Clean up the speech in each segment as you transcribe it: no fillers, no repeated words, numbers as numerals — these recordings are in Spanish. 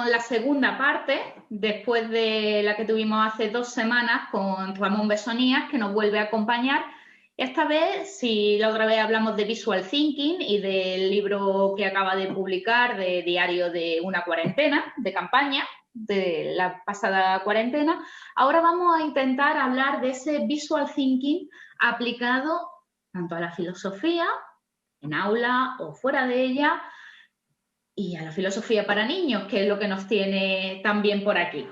la segunda parte, después de la que tuvimos hace 2 semanas con Ramón Besonías, que nos vuelve a acompañar. Esta vez, si la otra vez hablamos de Visual Thinking y del libro que acaba de publicar de Diario de una cuarentena, de campaña, de la pasada cuarentena, ahora vamos a intentar hablar de ese Visual Thinking aplicado tanto a la filosofía, en aula o fuera de ella, y a la filosofía para niños, que es lo que nos tiene también por aquí.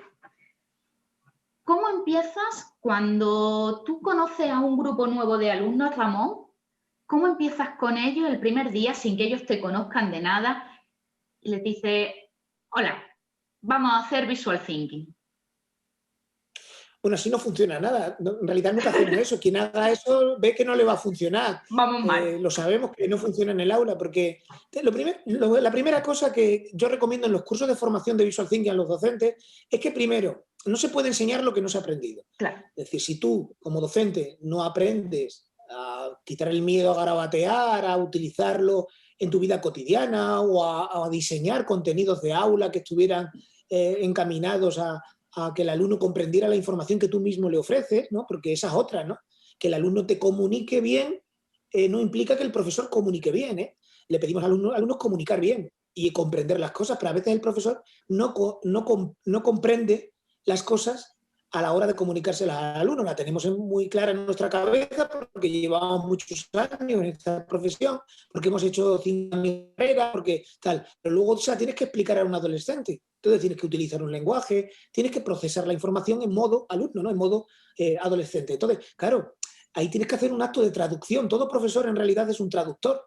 ¿Cómo empiezas cuando tú conoces a un grupo nuevo de alumnos, Ramón? ¿Cómo empiezas con ellos el primer día sin que ellos te conozcan de nada? Y les dices, hola, vamos a hacer Visual Thinking. Bueno, así no funciona nada. En realidad nunca hacemos eso. Quien haga eso ve que no le va a funcionar. Vamos mal. Lo sabemos que no funciona en el aula, porque la primera cosa que yo recomiendo en los cursos de formación de Visual Thinking a los docentes es que primero, no se puede enseñar lo que no se ha aprendido. Claro. Es decir, si tú como docente no aprendes a quitar el miedo a garabatear, a utilizarlo en tu vida cotidiana o a diseñar contenidos de aula que estuvieran encaminados a que el alumno comprendiera la información que tú mismo le ofreces, ¿no? Porque esa es otra, ¿no? Que el alumno te comunique bien no implica que el profesor comunique bien, ¿eh? Le pedimos a los alumnos comunicar bien y comprender las cosas, pero a veces el profesor no comprende las cosas a la hora de comunicárselas al alumno. La tenemos muy clara en nuestra cabeza porque llevamos muchos años en esta profesión, porque hemos hecho 5 años de carrera, porque tal. Pero luego se la tienes que explicar a un adolescente. Entonces tienes que utilizar un lenguaje, tienes que procesar la información en modo alumno, ¿no? En modo adolescente. Entonces, claro, ahí tienes que hacer un acto de traducción. Todo profesor en realidad es un traductor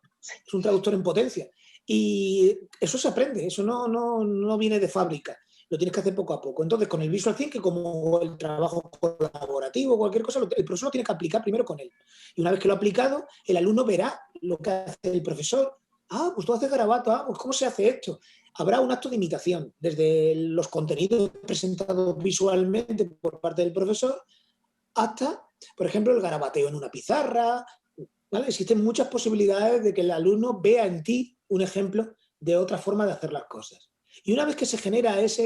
en potencia. Y eso se aprende, eso no viene de fábrica. Lo tienes que hacer poco a poco. Entonces, con el Visual Thinking, como el trabajo colaborativo, cualquier cosa, el profesor lo tiene que aplicar primero con él. Y una vez que lo ha aplicado, el alumno verá lo que hace el profesor. Ah, pues tú haces garabato, pues ¿cómo se hace esto? Habrá un acto de imitación, desde los contenidos presentados visualmente por parte del profesor hasta, por ejemplo, el garabateo en una pizarra, ¿vale? Existen muchas posibilidades de que el alumno vea en ti un ejemplo de otra forma de hacer las cosas. Y una vez que se genera esa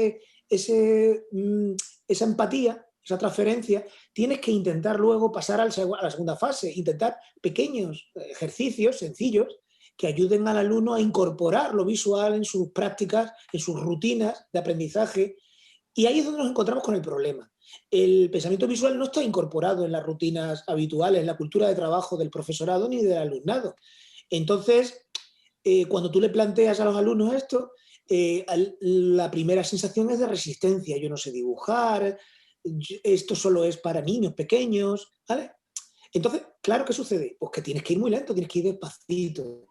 empatía, esa transferencia, tienes que intentar luego pasar a la segunda fase, intentar pequeños ejercicios sencillos que ayuden al alumno a incorporar lo visual en sus prácticas, en sus rutinas de aprendizaje. Y ahí es donde nos encontramos con el problema. El pensamiento visual no está incorporado en las rutinas habituales, en la cultura de trabajo del profesorado ni del alumnado. Entonces, cuando tú le planteas a los alumnos esto, la primera sensación es de resistencia. Yo no sé dibujar, esto solo es para niños pequeños, ¿vale? Entonces, claro, ¿qué sucede? Pues que tienes que ir muy lento, tienes que ir despacito,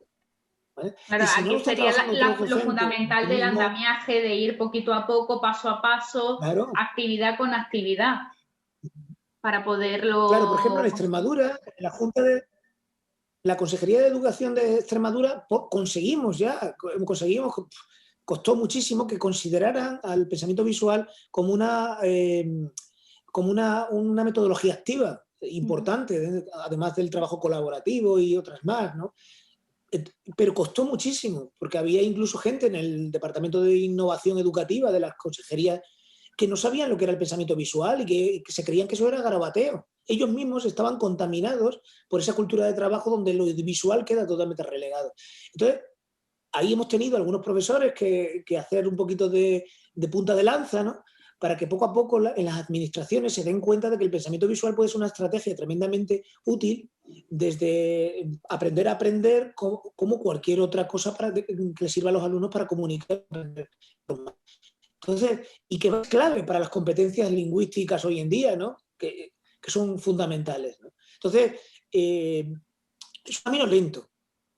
¿vale? Claro, Si no aquí lo está sería trabajando otros lo docentes, fundamental el del mismo, andamiaje, de ir poquito a poco, paso a paso, claro. actividad con actividad, para Claro, por ejemplo, en poderlo conseguir. Extremadura, en la Consejería de Educación de Extremadura, conseguimos, costó muchísimo que consideraran al pensamiento visual como una metodología activa importante, además del trabajo colaborativo y otras más, ¿no? Pero costó muchísimo, porque había incluso gente en el Departamento de Innovación Educativa de las consejerías que no sabían lo que era el pensamiento visual y que se creían que eso era garabateo. Ellos mismos estaban contaminados por esa cultura de trabajo donde lo visual queda totalmente relegado. Entonces, ahí hemos tenido algunos profesores que hacer un poquito de punta de lanza, ¿no? Para que poco a poco en las administraciones se den cuenta de que el pensamiento visual puede ser una estrategia tremendamente útil desde aprender a aprender como cualquier otra cosa que le sirva a los alumnos para comunicar. Entonces, y que es clave para las competencias lingüísticas hoy en día, ¿no? Que son fundamentales, ¿no? Entonces, es un camino lento,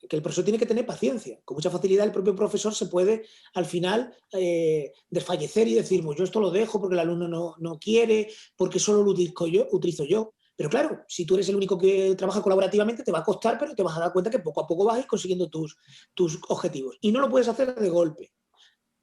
que el profesor tiene que tener paciencia. Con mucha facilidad el propio profesor se puede, al final, desfallecer y decir, pues yo esto lo dejo porque el alumno no quiere, porque solo lo utilizo yo. Pero claro, si tú eres el único que trabaja colaborativamente, te va a costar, pero te vas a dar cuenta que poco a poco vas a ir consiguiendo tus objetivos. Y no lo puedes hacer de golpe.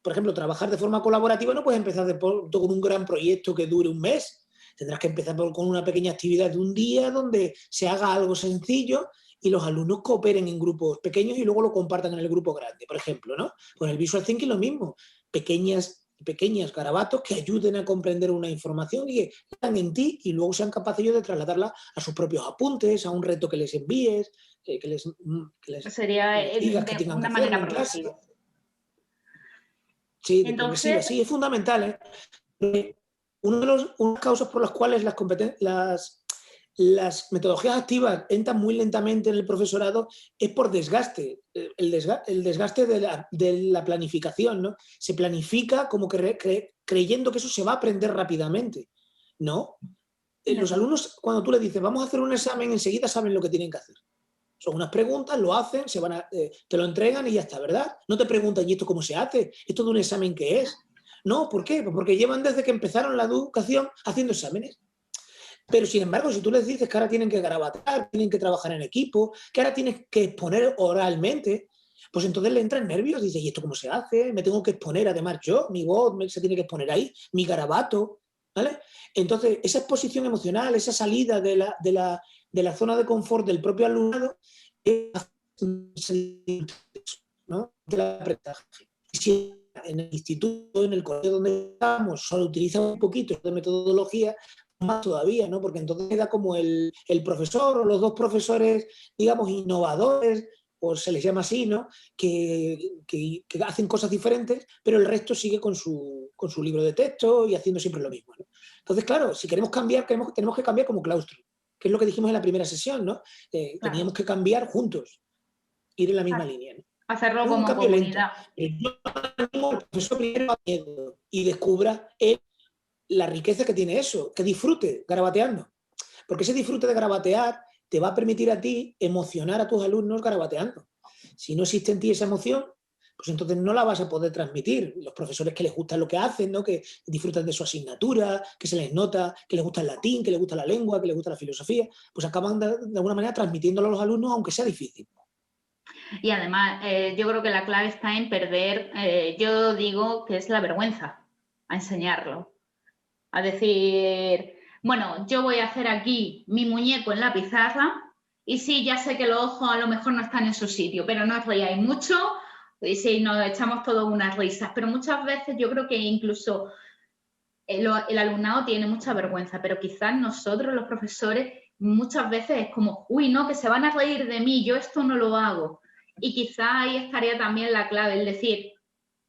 Por ejemplo, trabajar de forma colaborativa no puedes empezar con un gran proyecto que dure un mes. Tendrás que empezar con una pequeña actividad de un día donde se haga algo sencillo y los alumnos cooperen en grupos pequeños y luego lo compartan en el grupo grande, por ejemplo, ¿no? Con el Visual Thinking lo mismo. Pequeñas pequeños garabatos que ayuden a comprender una información y que están en ti y luego sean capaces ellos de trasladarla a sus propios apuntes, a un reto que les envíes, Sería que les digas que de tengan que una hacerlo manera en clase. progresiva. Sí, de progresiva, Entonces, sí, es fundamental, ¿eh? Una de las causas por las cuales las metodologías activas entran muy lentamente en el profesorado es por desgaste, el desgaste de la planificación, ¿no? Se planifica como que creyendo que eso se va a aprender rápidamente, ¿no? Los alumnos, cuando tú les dices, vamos a hacer un examen, enseguida saben lo que tienen que hacer. Son unas preguntas, lo hacen, te lo entregan y ya está, ¿verdad? No te preguntan, ¿y esto cómo se hace? ¿Esto de un examen qué es? No, ¿por qué? Pues porque llevan desde que empezaron la educación haciendo exámenes. Pero, sin embargo, si tú les dices que ahora tienen que garabatear, tienen que trabajar en equipo, que ahora tienes que exponer oralmente, pues entonces le entran nervios, dice, ¿y esto cómo se hace? Me tengo que exponer, además yo, mi voz se tiene que exponer ahí, mi garabato, ¿vale? Entonces, esa exposición emocional, esa salida de la zona de confort del propio alumnado, ¿no? Del aprendizaje. Si en el instituto, en el colegio donde estamos, solo utiliza un poquito de metodología, más todavía, ¿no? Porque entonces queda como el profesor o los dos profesores, digamos, innovadores, o se les llama así, ¿no? Que hacen cosas diferentes, pero el resto sigue con su libro de texto y haciendo siempre lo mismo, ¿no? Entonces, claro, si queremos cambiar, tenemos que cambiar como claustro, que es lo que dijimos en la primera sesión, ¿no? claro, Teníamos que cambiar juntos, ir en la misma ha- línea, ¿no? hacerlo Es un como cambio lento. comunidad. Yo animo al profesor primero a miedo y descubra la riqueza que tiene eso, que disfrute garabateando. Porque ese disfrute de garabatear te va a permitir a ti emocionar a tus alumnos garabateando. Si no existe en ti esa emoción, pues entonces no la vas a poder transmitir. Los profesores que les gusta lo que hacen, ¿no? Que disfrutan de su asignatura, que se les nota, que les gusta el latín, que les gusta la lengua, que les gusta la filosofía, pues acaban de alguna manera transmitiéndolo a los alumnos, aunque sea difícil. Y además, yo creo que la clave está en perder, yo digo que es la vergüenza, a enseñarlo. A decir, bueno, yo voy a hacer aquí mi muñeco en la pizarra y sí, ya sé que los ojos a lo mejor no están en su sitio, pero no os reíais mucho y sí, nos echamos todos unas risas. Pero muchas veces yo creo que incluso el alumnado tiene mucha vergüenza, pero quizás nosotros, los profesores, muchas veces es como, uy, no, que se van a reír de mí, yo esto no lo hago. Y quizás ahí estaría también la clave, el decir,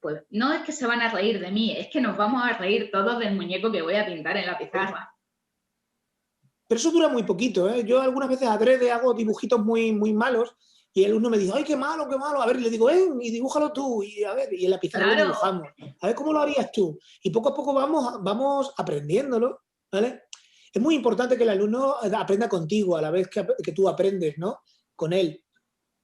pues no es que se van a reír de mí, es que nos vamos a reír todos del muñeco que voy a pintar en la pizarra. Pero eso dura muy poquito, ¿eh? Yo algunas veces adrede hago dibujitos muy, muy malos y el alumno me dice, ¡ay, qué malo, qué malo! A ver, y le digo, y dibújalo tú, y a ver, y en la pizarra lo Claro, dibujamos. A ver, ¿cómo lo harías tú? Y poco a poco vamos aprendiéndolo, ¿vale? Es muy importante que el alumno aprenda contigo a la vez que tú aprendes, ¿no? Con él.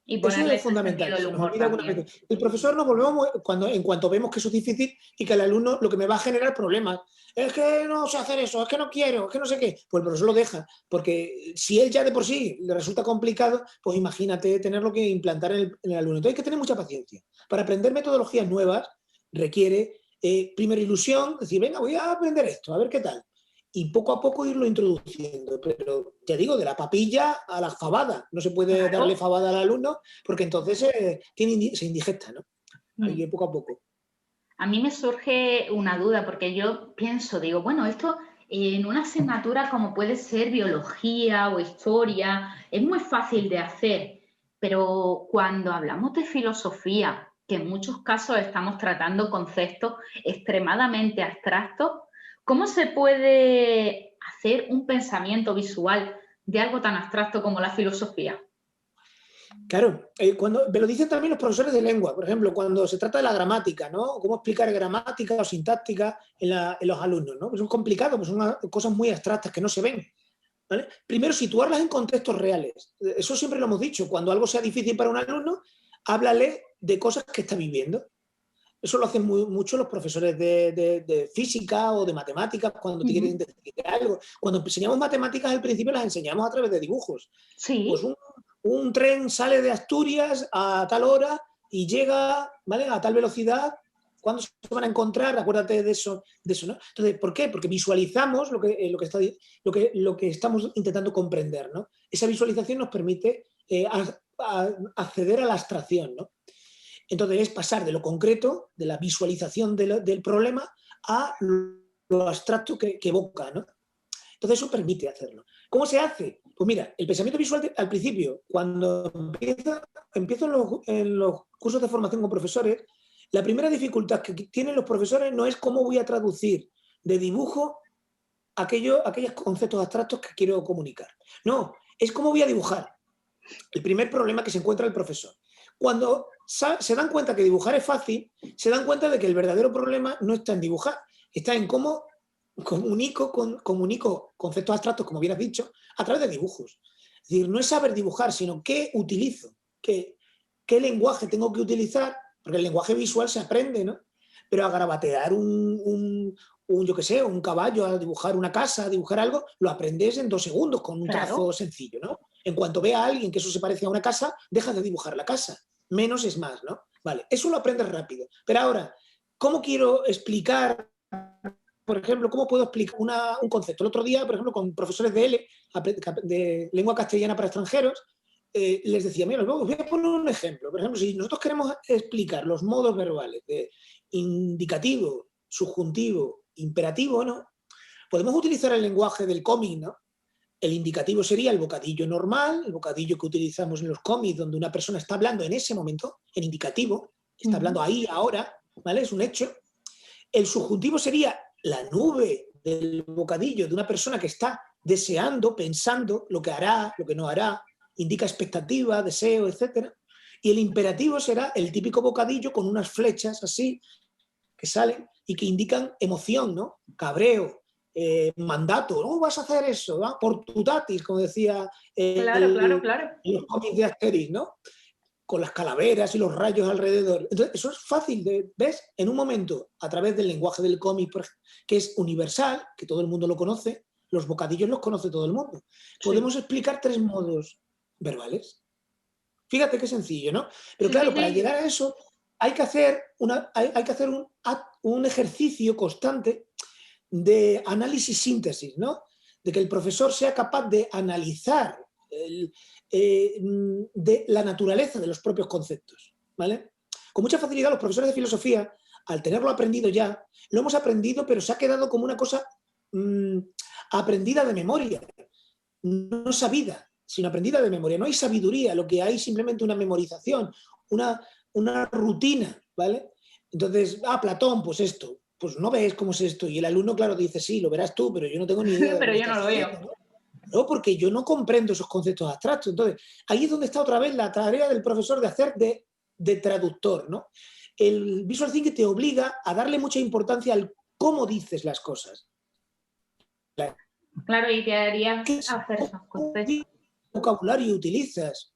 y Eso ponerle es ese fundamental, sentido del se nos humor olvida algunas también. veces. El profesor nos volvemos, en cuanto vemos que eso es difícil y que el alumno lo que me va a generar problemas. Es que no sé hacer eso, es que no quiero, es que no sé qué. Pues el profesor lo deja, porque si él ya de por sí le resulta complicado, pues imagínate tenerlo que implantar en el alumno. Entonces hay que tener mucha paciencia. Para aprender metodologías nuevas requiere, primero, ilusión, decir, venga, voy a aprender esto, a ver qué tal. Y poco a poco irlo introduciendo. Pero ya digo, de la papilla a la fabada. No se puede darle Claro. fabada al alumno porque entonces se indigesta, ¿no? Ahí Mm. poco a poco. A mí me surge una duda porque yo pienso, digo, bueno, esto en una asignatura como puede ser biología o historia, es muy fácil de hacer, pero cuando hablamos de filosofía, que en muchos casos estamos tratando conceptos extremadamente abstractos, ¿cómo se puede hacer un pensamiento visual de algo tan abstracto como la filosofía? Claro, cuando me lo dicen también los profesores de lengua, por ejemplo, cuando se trata de la gramática, ¿no? Cómo explicar gramática o sintáctica en los alumnos, ¿no? Pues es complicado, pues son cosas muy abstractas que no se ven, ¿vale? Primero, situarlas en contextos reales. Eso siempre lo hemos dicho. Cuando algo sea difícil para un alumno, háblale de cosas que está viviendo. Eso lo hacen mucho los profesores de física o de matemáticas cuando te quieren decir algo. Cuando enseñamos matemáticas al principio las enseñamos a través de dibujos. Pues Sí, un tren sale de Asturias a tal hora y llega, ¿vale? A tal velocidad. ¿Cuándo se van a encontrar? Acuérdate de eso, ¿no? Entonces, ¿por qué? Porque visualizamos lo que estamos intentando comprender, ¿no? Esa visualización nos permite acceder a la abstracción, ¿no? Entonces es pasar de lo concreto, de la visualización del problema, a lo abstracto que evoca, ¿no? Entonces eso permite hacerlo. ¿Cómo se hace? Pues mira, el pensamiento visual al principio, cuando empiezo en los cursos de formación con profesores, la primera dificultad que tienen los profesores no es cómo voy a traducir de dibujo aquellos conceptos abstractos que quiero comunicar. No, es cómo voy a dibujar. El primer problema que se encuentra el profesor. Cuando se dan cuenta que dibujar es fácil, se dan cuenta de que el verdadero problema no está en dibujar, está en cómo comunico conceptos abstractos, como bien has dicho, a través de dibujos. Es decir, no es saber dibujar, sino qué utilizo, qué lenguaje tengo que utilizar, porque el lenguaje visual se aprende, ¿no? Pero a garabatear yo qué sé, un caballo, a dibujar una casa, a dibujar algo, lo aprendes en 2 segundos con un trazo sencillo, ¿no? En cuanto ve a alguien que eso se parece a una casa, deja de dibujar la casa. Menos es más, ¿no? Vale, eso lo aprendes rápido. Pero ahora, ¿cómo quiero explicar, por ejemplo, cómo puedo explicar un concepto? El otro día, por ejemplo, con profesores de lengua castellana para extranjeros, les decía, mira, os voy a poner un ejemplo. Por ejemplo, si nosotros queremos explicar los modos verbales de indicativo, subjuntivo, imperativo, ¿no? Podemos utilizar el lenguaje del cómic, ¿no? El indicativo sería el bocadillo normal, el bocadillo que utilizamos en los cómics, donde una persona está hablando en ese momento, en indicativo, está hablando ahí, ahora, ¿vale? Es un hecho. El subjuntivo sería la nube del bocadillo de una persona que está deseando, pensando lo que hará, lo que no hará, indica expectativa, deseo, etc. Y el imperativo será el típico bocadillo con unas flechas así que salen y que indican emoción, ¿no? Cabreo, mandato, no vas a hacer eso, ¿va? Por tutatis, como decía Claro. los cómics de Asterix, ¿no? Con las calaveras y los rayos alrededor. Entonces, eso es fácil de, ¿ves? En un momento, a través del lenguaje del cómic, que es universal, que todo el mundo lo conoce, los bocadillos los conoce todo el mundo. Podemos explicar 3 modos verbales. Fíjate qué sencillo, ¿no? Pero claro, para llegar a eso hay que hacer, un ejercicio constante de análisis-síntesis, ¿no? De que el profesor sea capaz de analizar de la naturaleza de los propios conceptos, ¿vale? Con mucha facilidad los profesores de filosofía, al tenerlo aprendido ya, lo hemos aprendido, pero se ha quedado como una cosa aprendida de memoria, no sabida, sino aprendida de memoria. No hay sabiduría, lo que hay simplemente una memorización, una rutina, ¿vale? Entonces, Platón, pues esto, pues no ves cómo es esto. Y el alumno, claro, dice, sí, lo verás tú, pero yo no tengo ni idea de pero lo que yo no estás lo diciendo, veo. ¿no? No, porque yo no comprendo esos conceptos abstractos. Entonces, ahí es donde está otra vez la tarea del profesor de hacer de traductor, ¿no? El visual thinking te obliga a darle mucha importancia al cómo dices las cosas. Claro, y te harías ¿Qué hacer esos conceptos. vocabulario utilizas?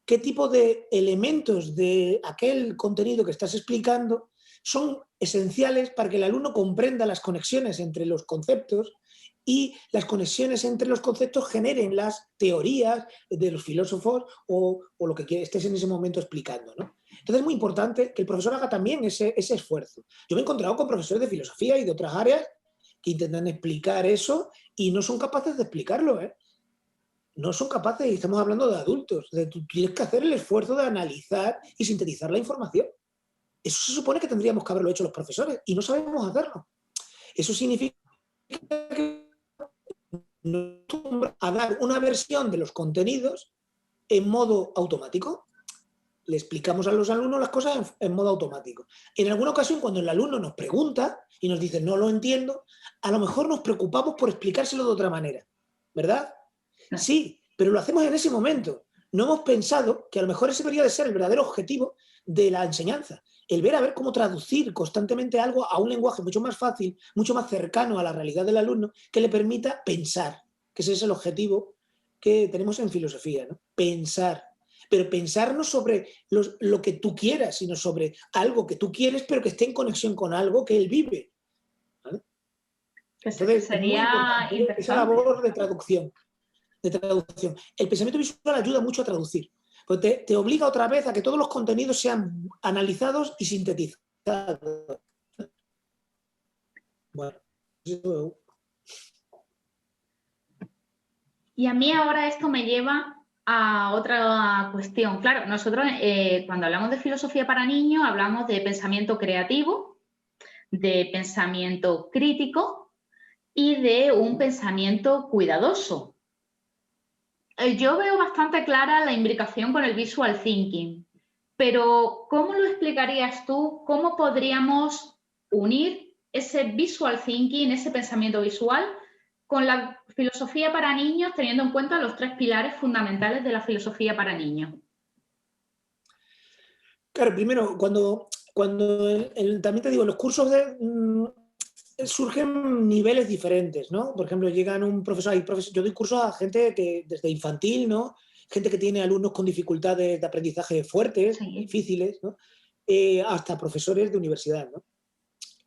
¿Qué tipo de elementos de aquel contenido que estás explicando son esenciales para que el alumno comprenda las conexiones entre los conceptos y las conexiones entre los conceptos generen las teorías de los filósofos o lo que estés en ese momento explicando, ¿no? Entonces es muy importante que el profesor haga también ese esfuerzo. Yo me he encontrado con profesores de filosofía y de otras áreas que intentan explicar eso y no son capaces de explicarlo, ¿eh? No son capaces, y estamos hablando de adultos, tú tienes que hacer el esfuerzo de analizar y sintetizar la información. Eso se supone que tendríamos que haberlo hecho los profesores y no sabemos hacerlo. Eso significa que nos a dar una versión de los contenidos en modo automático. Le explicamos a los alumnos las cosas en modo automático. En alguna ocasión, cuando el alumno nos pregunta y nos dice no lo entiendo, a lo mejor nos preocupamos por explicárselo de otra manera, ¿verdad? Sí, pero lo hacemos en ese momento. No hemos pensado que a lo mejor ese debería de ser el verdadero objetivo de la enseñanza. El ver a ver cómo traducir constantemente algo a un lenguaje mucho más fácil, mucho más cercano a la realidad del alumno, que le permita pensar, que ese es el objetivo que tenemos en filosofía, ¿no? Pensar. Pero pensar no sobre lo que tú quieras, sino sobre algo que tú quieres, pero que esté en conexión con algo que él vive, ¿vale? Entonces, es muy Sería importante esa interesante. labor de traducción. El pensamiento visual ayuda mucho a traducir, porque te obliga otra vez a que todos los contenidos sean analizados y sintetizados. Bueno, Y a mí ahora esto me lleva a otra cuestión. Claro, nosotros cuando hablamos de filosofía para niños hablamos de pensamiento creativo, de pensamiento crítico y de un pensamiento cuidadoso. Yo veo bastante clara la imbricación con el visual thinking, pero ¿cómo lo explicarías tú? ¿Cómo podríamos unir ese visual thinking, ese pensamiento visual, con la filosofía para niños, teniendo en cuenta los tres pilares fundamentales de la filosofía para niños? Claro, primero, también te digo, los cursos surgen niveles diferentes, ¿no? Por ejemplo, llegan un profesor, yo doy cursos a gente que desde infantil, ¿no? Gente que tiene alumnos con dificultades de aprendizaje fuertes, Sí. difíciles, ¿no? Hasta profesores de universidad, ¿no?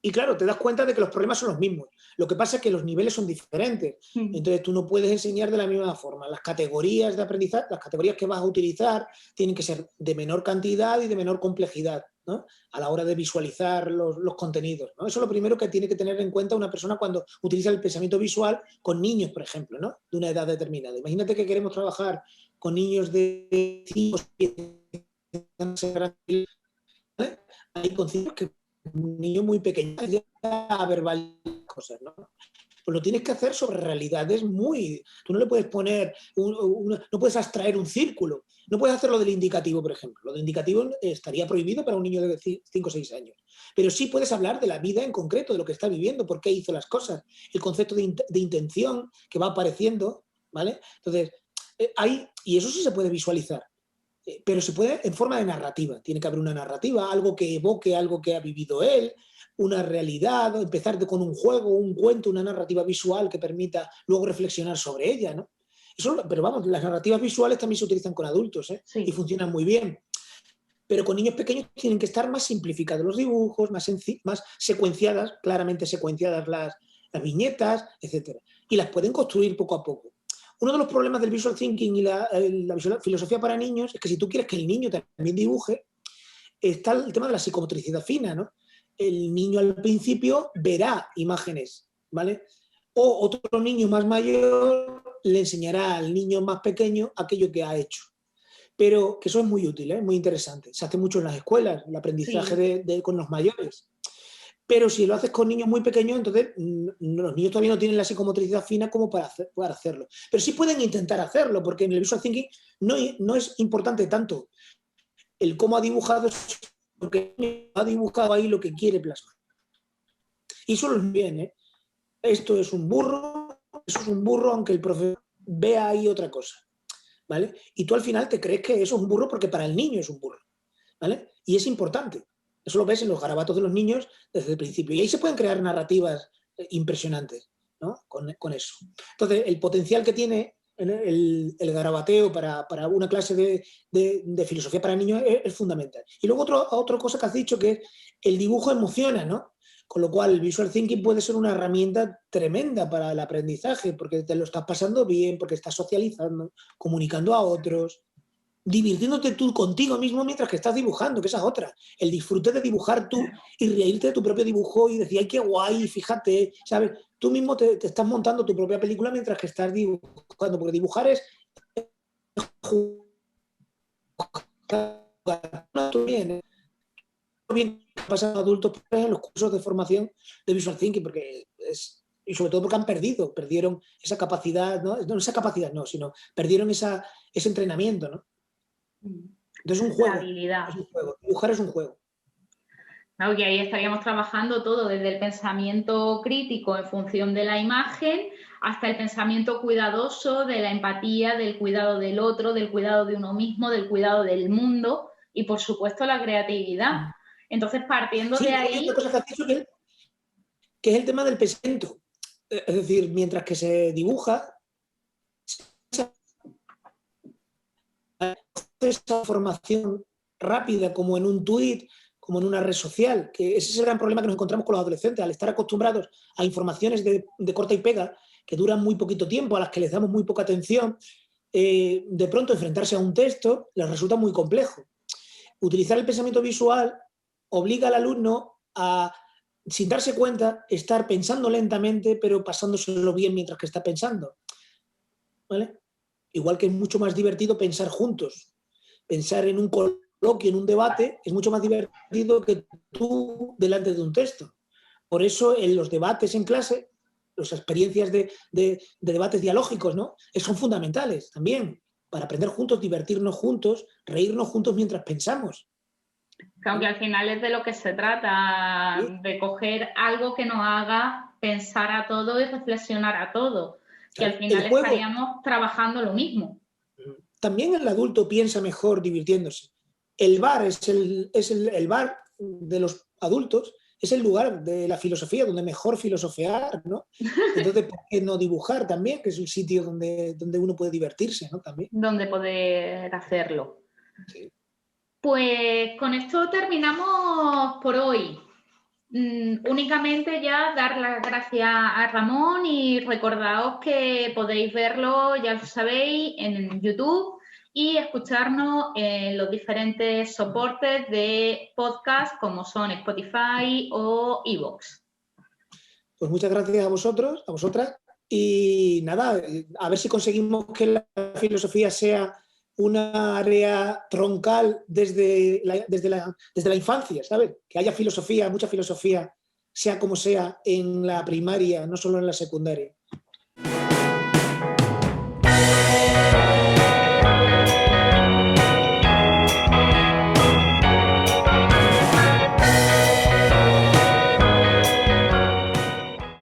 Y claro, te das cuenta de que los problemas son los mismos. Lo que pasa es que los niveles son diferentes. Entonces tú no puedes enseñar de la misma forma. Las categorías de aprendizaje, las categorías que vas a utilizar tienen que ser de menor cantidad y de menor complejidad, ¿no? A la hora de visualizar los contenidos, ¿no? Eso es lo primero que tiene que tener en cuenta una persona cuando utiliza el pensamiento visual con niños, por ejemplo, ¿no? De una edad determinada. Imagínate que queremos trabajar con niños de 5 o 7 años, ¿vale? Hay conceptos que un niño muy pequeño ya a verbalizar cosas, ¿no? Pues lo tienes que hacer sobre realidades muy... Tú no le puedes poner... no puedes abstraer un círculo. No puedes hacerlo del indicativo, por ejemplo. Lo del indicativo estaría prohibido para un niño de 5 o 6 años. Pero sí puedes hablar de la vida en concreto, de lo que está viviendo, por qué hizo las cosas, el concepto de intención que va apareciendo, ¿vale? Entonces, y eso sí se puede visualizar. Pero se puede en forma de narrativa. Tiene que haber una narrativa, algo que evoque algo que ha vivido él, una realidad, empezar con un juego, un cuento, una narrativa visual que permita luego reflexionar sobre ella, ¿no? Pero vamos, las narrativas visuales también se utilizan con adultos, ¿eh? Sí. Y funcionan muy bien. Pero con niños pequeños tienen que estar más simplificados los dibujos, más secuenciadas, claramente secuenciadas las viñetas, etc. Y las pueden construir poco a poco. Uno de los problemas del visual thinking y la filosofía para niños es que si tú quieres que el niño también dibuje, está el tema de la psicomotricidad fina, ¿no? El niño al principio verá imágenes, ¿vale? O otro niño más mayor le enseñará al niño más pequeño aquello que ha hecho. Pero que eso es muy útil, ¿eh? Muy interesante. Se hace mucho en las escuelas, el aprendizaje Sí. con los mayores. Pero si lo haces con niños muy pequeños, entonces los niños todavía no tienen la psicomotricidad fina como para hacerlo. Pero sí pueden intentar hacerlo, porque en el visual thinking no es importante tanto el cómo ha dibujado, porque ha dibujado ahí lo que quiere plasmar. Y eso lo es bien, ¿eh? Esto es un burro, eso es un burro, aunque el profesor vea ahí otra cosa, ¿vale? Y tú al final te crees que eso es un burro porque para el niño es un burro, ¿vale? Y es importante. Eso lo ves en los garabatos de los niños desde el principio. Y ahí se pueden crear narrativas impresionantes, ¿no? Con eso. Entonces, el potencial que tiene el garabateo para una clase de filosofía para niños es fundamental. Y luego otra cosa que has dicho, que es el dibujo emociona, ¿no? Con lo cual, el visual thinking puede ser una herramienta tremenda para el aprendizaje, porque te lo estás pasando bien, porque estás socializando, comunicando a otros, divirtiéndote tú contigo mismo mientras que estás dibujando, que esa es otra. El disfrute de dibujar tú y reírte de tu propio dibujo y decir, ay, qué guay, fíjate, ¿sabes? Tú mismo te estás montando tu propia película mientras que estás dibujando, porque dibujar es jugar bien, ¿eh? Bien pasan adultos en los cursos de formación de visual thinking, porque y sobre todo porque perdieron esa capacidad, no esa capacidad, no, sino perdieron ese entrenamiento, ¿no? Entonces es un La juego, habilidad. es un juego, dibujar es un juego. Claro, que ahí estaríamos trabajando todo desde el pensamiento crítico en función de la imagen hasta el pensamiento cuidadoso de la empatía, del cuidado del otro, del cuidado de uno mismo, del cuidado del mundo y, por supuesto, la creatividad. Entonces, partiendo Sí, de luego hay otra ahí, cosa que has dicho que es el tema del pensamiento. Es decir, mientras que se dibuja, esa formación rápida como en un tuit, como en una red social, que ese es el gran problema que nos encontramos con los adolescentes, al estar acostumbrados a informaciones de corta y pega, que duran muy poquito tiempo, a las que les damos muy poca atención, de pronto enfrentarse a un texto les resulta muy complejo. Utilizar el pensamiento visual obliga al alumno a, sin darse cuenta, estar pensando lentamente, pero pasándoselo bien mientras que está pensando, ¿vale? Igual que es mucho más divertido pensar juntos. Pensar en un coloquio, en un debate, es mucho más divertido que tú delante de un texto. Por eso en los debates en clase, las experiencias de debates dialógicos, ¿no? Son fundamentales también, para aprender juntos, divertirnos juntos, reírnos juntos mientras pensamos. Aunque al final es de lo que se trata, Sí. de coger algo que nos haga pensar a todo y reflexionar a todo, que al El final juego, estaríamos trabajando lo mismo. también el adulto piensa mejor divirtiéndose. El bar el bar de los adultos, es el lugar de la filosofía, donde mejor filosofear, ¿no? Entonces, ¿por qué no dibujar también? Que es un sitio donde uno puede divertirse, ¿no? También. Donde poder hacerlo. Sí. Pues con esto terminamos por hoy. Únicamente ya dar las gracias a Ramón y recordaos que podéis verlo, ya lo sabéis, en YouTube y escucharnos en los diferentes soportes de podcast como son Spotify o iVoox. Pues muchas gracias a vosotros, a vosotras, y nada, a ver si conseguimos que la filosofía sea una área troncal desde la infancia, ¿sabes? Que haya filosofía, mucha filosofía, sea como sea, en la primaria, no solo en la secundaria.